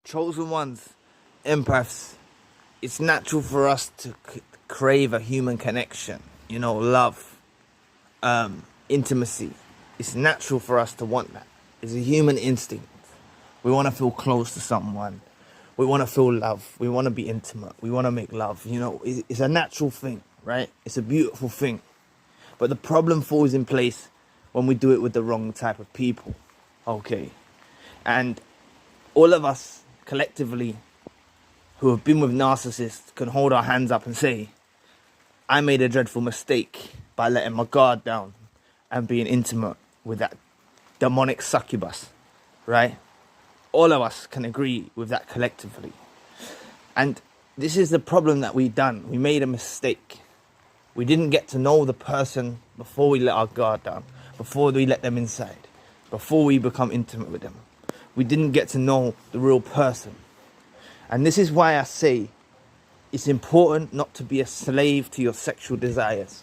chosen ones, empaths, it's natural for us to crave a human connection, love, intimacy. It's natural for us to want that. It's a human instinct. We want to feel close to someone. We want to feel love. We want to be intimate. We want to make love. It's a natural thing, right? It's a beautiful thing. But the problem falls in place when we do it with the wrong type of people. Okay. And all of us collectively who have been with narcissists can hold our hands up and say, I made a dreadful mistake by letting my guard down and being intimate with that demonic succubus, right? All of us can agree with that collectively. And this is the problem that we done. We made a mistake. We didn't get to know the person before we let our guard down, before we let them inside, before we become intimate with them. We didn't get to know the real person. And this is why I say it's important not to be a slave to your sexual desires.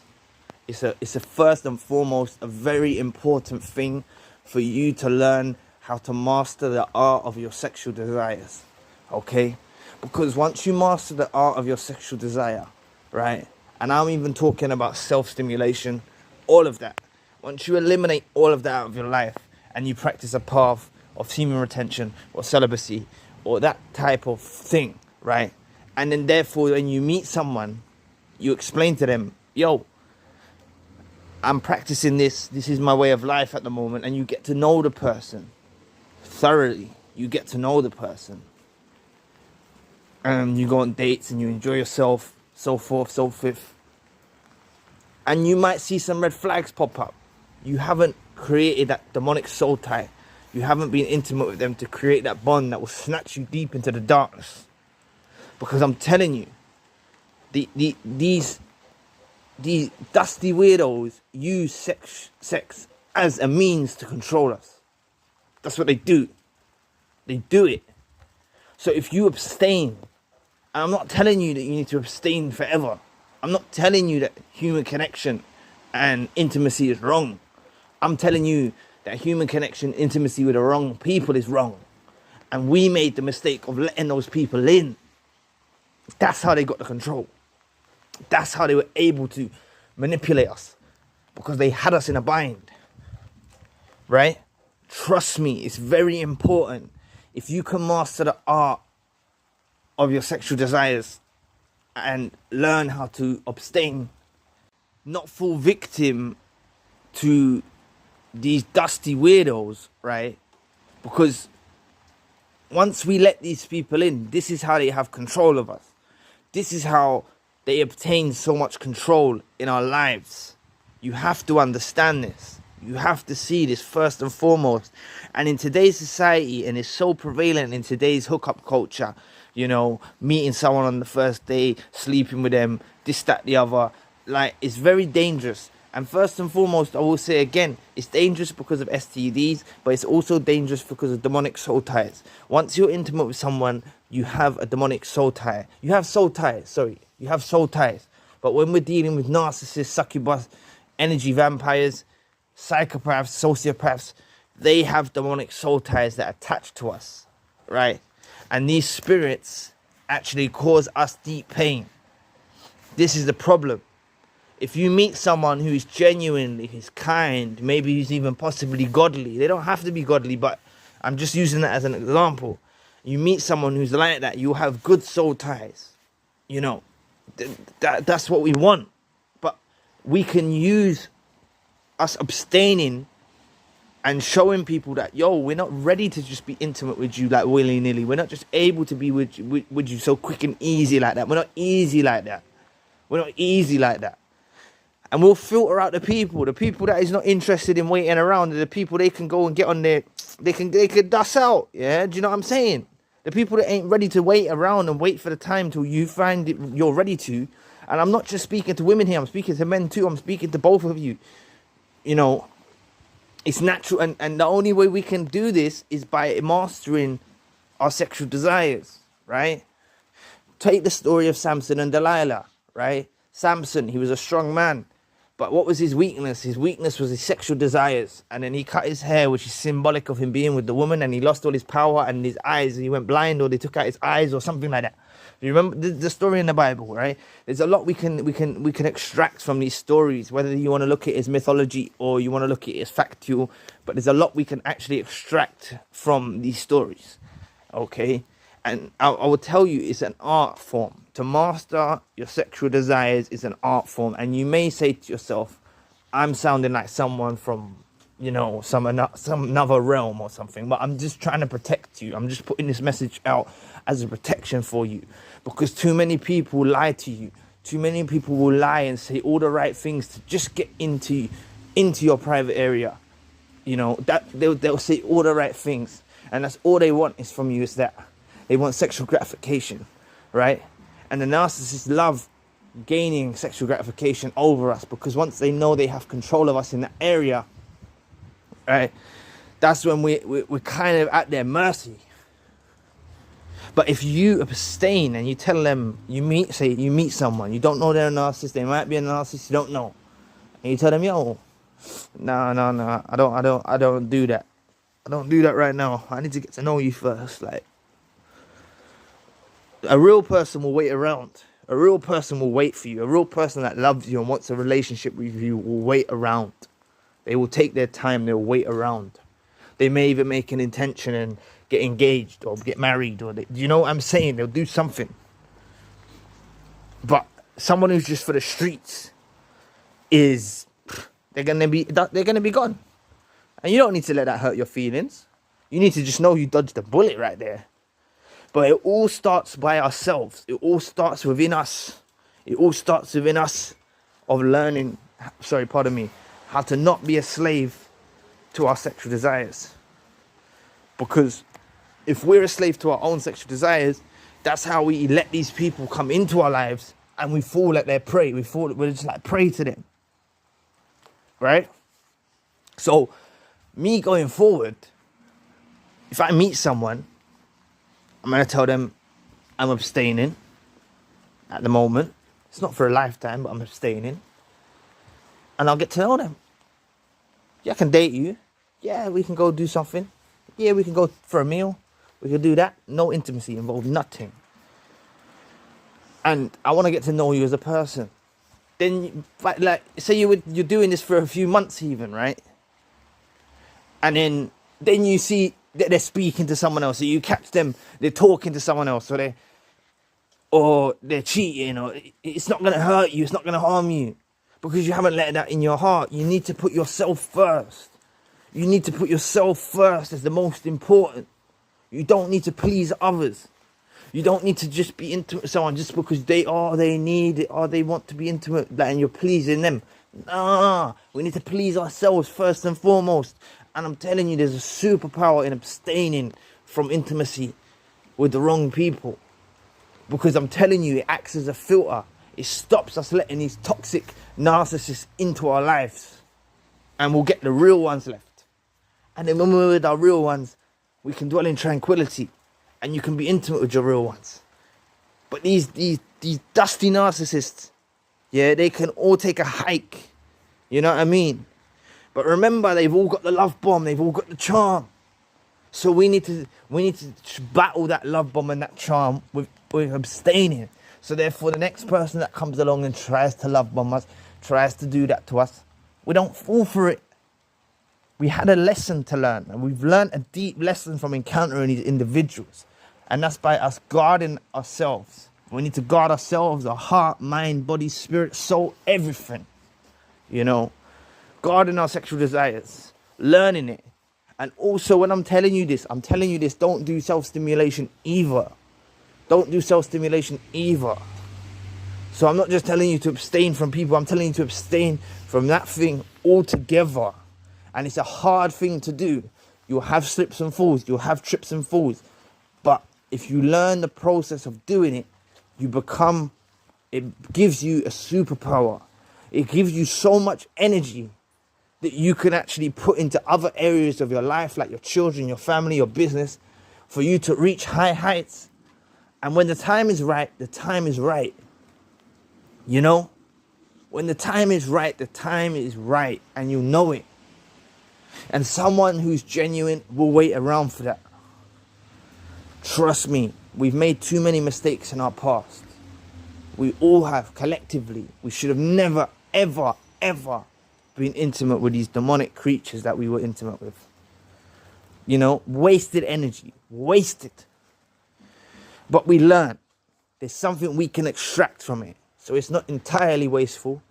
It's a first and foremost a very important thing for you to learn how to master the art of your sexual desires. Okay? Because once you master the art of your sexual desire, right? And I'm even talking about self-stimulation, all of that. Once you eliminate all of that out of your life and you practice a path of semen retention or celibacy or that type of thing, right? And then therefore when you meet someone, you explain to them, yo, I'm practicing this. This is my way of life at the moment. And you get to know the person thoroughly. You get to know the person. And you go on dates and you enjoy yourself, so forth, so fifth. And you might see some red flags pop up. You haven't created that demonic soul tie. You haven't been intimate with them to create that bond that will snatch you deep into the darkness. Because I'm telling you, these dusty weirdos use sex as a means to control us. That's what they do. They do it. So if you abstain, and I'm not telling you that you need to abstain forever. I'm not telling you that human connection and intimacy is wrong. I'm telling you that human connection, intimacy with the wrong people is wrong. And we made the mistake of letting those people in. That's how they got the control. That's how they were able to manipulate us. Because they had us in a bind. Right? Trust me, it's very important. If you can master the art of your sexual desires and learn how to abstain, not fall victim to these dusty weirdos, right? Because once we let these people in, this is how they have control of us. This is how they obtain so much control in our lives. You have to understand this. You have to see this first and foremost. And in today's society, and it's so prevalent in today's hookup culture, meeting someone on the first day, sleeping with them, this, that, the other, like, it's very dangerous. And first and foremost, I will say again, it's dangerous because of STDs, but it's also dangerous because of demonic soul ties. Once you're intimate with someone, you have a demonic soul tie. You have soul ties. But when we're dealing with narcissists, succubus, energy vampires, psychopaths, sociopaths, they have demonic soul ties that attach to us, right? And these spirits actually cause us deep pain. This is the problem. If you meet someone who is genuinely, who's kind, maybe who's even possibly godly, they don't have to be godly, but I'm just using that as an example. You meet someone who's like that, you'll have good soul ties. That's what we want. But we can use us abstaining and showing people that, we're not ready to just be intimate with you like willy-nilly. We're not just able to be with you so quick and easy like that. We're not easy like that. And we'll filter out the people that is not interested in waiting around, the people they can go and get on there, they can dust out, yeah? Do you know what I'm saying? The people that ain't ready to wait around and wait for the time till you find it, you're ready to. And I'm not just speaking to women here, I'm speaking to men too, I'm speaking to both of you. It's natural, and the only way we can do this is by mastering our sexual desires, right? Take the story of Samson and Delilah, right? Samson, he was a strong man. But what was his weakness? His weakness was his sexual desires. And then he cut his hair, which is symbolic of him being with the woman, and he lost all his power and his eyes. He went blind, or they took out his eyes, or something like that. You remember the story in the Bible, right? There's a lot we can extract from these stories, whether you want to look at it as mythology or you want to look at it as factual. But there's a lot we can actually extract from these stories, okay? And I will tell you, it's an art form. To master your sexual desires is an art form. And you may say to yourself, I'm sounding like someone from, you know, some another realm or something. But I'm just trying to protect you. I'm just putting this message out as a protection for you. Because too many people lie to you. Too many people will lie and say all the right things to just get into your private area. You know, that they'll say all the right things. And that's all they want is from you, is that. They want sexual gratification, right? And the narcissists love gaining sexual gratification over us, because once they know they have control of us in that area, right, that's when we're kind of at their mercy. But if you abstain and you tell them, you meet someone, you don't know they're a narcissist, they might be a narcissist, you don't know, and you tell them, yo, no, I don't do that. I don't do that right now. I need to get to know you first, like. A real person will wait around. A real person will wait for you. A real person that loves you and wants a relationship with you will wait around. They will take their time. They'll wait around. They may even make an intention and get engaged or get married. Or do you know what I'm saying? They'll do something. But someone who's just for the streets they're gonna be gone. And you don't need to let that hurt your feelings. You need to just know you dodged a bullet right there. But it all starts by ourselves. It all starts within us. It all starts within us of learning, how to not be a slave to our sexual desires. Because if we're a slave to our own sexual desires, that's how we let these people come into our lives and we fall at their prey. We're just like prey to them. Right? So, me going forward, if I meet someone, I'm going to tell them I'm abstaining at the moment. It's not for a lifetime, but I'm abstaining. And I'll get to know them. Yeah, I can date you. Yeah, we can go do something. Yeah, we can go for a meal. We can do that. No intimacy involved, nothing. And I want to get to know you as a person. Then, like, say you're doing this for a few months even, right? And then you see that they're speaking to someone else, so you catch them, they're talking to someone else, or they're cheating, or it's not going to hurt you, it's not going to harm you, because you haven't let that in your heart. You need to put yourself first. You need to put yourself first as the most important. You don't need to please others. You don't need to just be intimate with someone just because they need it, or they want to be intimate, and you're pleasing them. Nah, we need to please ourselves first and foremost. And I'm telling you, there's a superpower in abstaining from intimacy with the wrong people. Because I'm telling you, it acts as a filter. It stops us letting these toxic narcissists into our lives. And we'll get the real ones left. And then when we're with our real ones, we can dwell in tranquility. And you can be intimate with your real ones. But these dusty narcissists, yeah, they can all take a hike. You know what I mean? But remember, they've all got the love bomb. They've all got the charm. So we need to battle that love bomb and that charm with abstaining. So therefore, the next person that comes along and tries to love bomb us, tries to do that to us, we don't fall for it. We had a lesson to learn. And we've learned a deep lesson from encountering these individuals. And that's by us guarding ourselves. We need to guard ourselves, our heart, mind, body, spirit, soul, everything. You know? Guarding our sexual desires, learning it. And also, when I'm telling you this, don't do self-stimulation either. Don't do self-stimulation either. So I'm not just telling you to abstain from people, I'm telling you to abstain from that thing altogether. And it's a hard thing to do. You'll have slips and falls, you'll have trips and falls. But if you learn the process of doing it, it gives you a superpower. It gives you so much energy that you can actually put into other areas of your life, like your children, your family, your business, for you to reach high heights. And when the time is right, the time is right. You know? When the time is right, the time is right, and you know it. And someone who's genuine will wait around for that. Trust me, we've made too many mistakes in our past. We all have, collectively. We should have never, ever, ever been intimate with these demonic creatures that we were intimate with. You know, wasted energy, wasted. But we learn. There's something we can extract from it. So it's not entirely wasteful.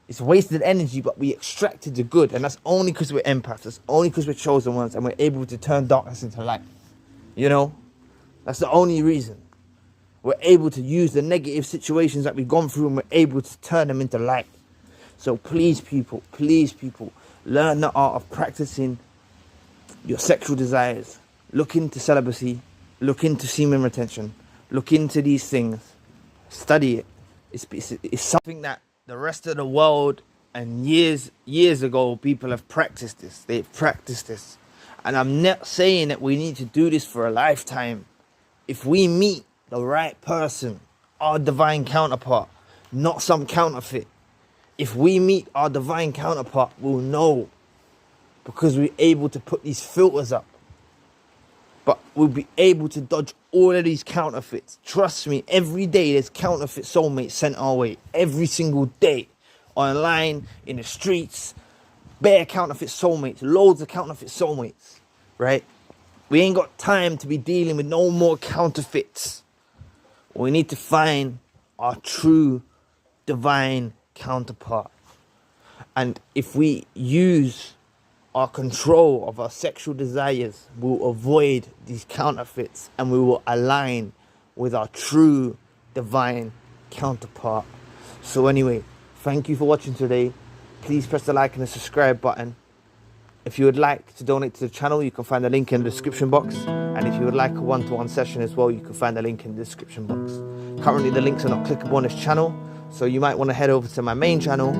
It's wasted energy, but we extracted the good. And that's only because we're empaths. That's only because we're chosen ones and we're able to turn darkness into light. You know? That's the only reason. We're able to use the negative situations that we've gone through and we're able to turn them into light. So please people, learn the art of practicing your sexual desires. Look into celibacy. Look into semen retention. Look into these things. Study it. It's something that the rest of the world and years ago people have practiced this. They've practiced this. And I'm not saying that we need to do this for a lifetime. If we meet the right person, our divine counterpart, not some counterfeit. If we meet our divine counterpart, we'll know. Because we're able to put these filters up. But we'll be able to dodge all of these counterfeits. Trust me, every day there's counterfeit soulmates sent our way. Every single day. Online, in the streets. Bare counterfeit soulmates. Loads of counterfeit soulmates. Right? We ain't got time to be dealing with no more counterfeits. We need to find our true divine counterpart. And if we use our control of our sexual desires, we'll avoid these counterfeits and we will align with our true divine counterpart. So anyway, thank you for watching today. Please press the like and the subscribe button. If you would like to donate to the channel, you can find the link in the description box. And if you would like a one-to-one session as well, you can find the link in the description box. Currently the links are not clickable on this channel, so you might want to head over to my main channel,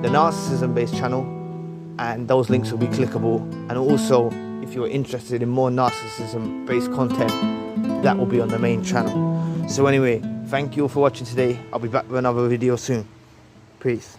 the narcissism based channel, and those links will be clickable. And also, if you're interested in more narcissism based content, that will be on the main channel. So anyway, thank you all for watching today. I'll be back with another video soon. Peace.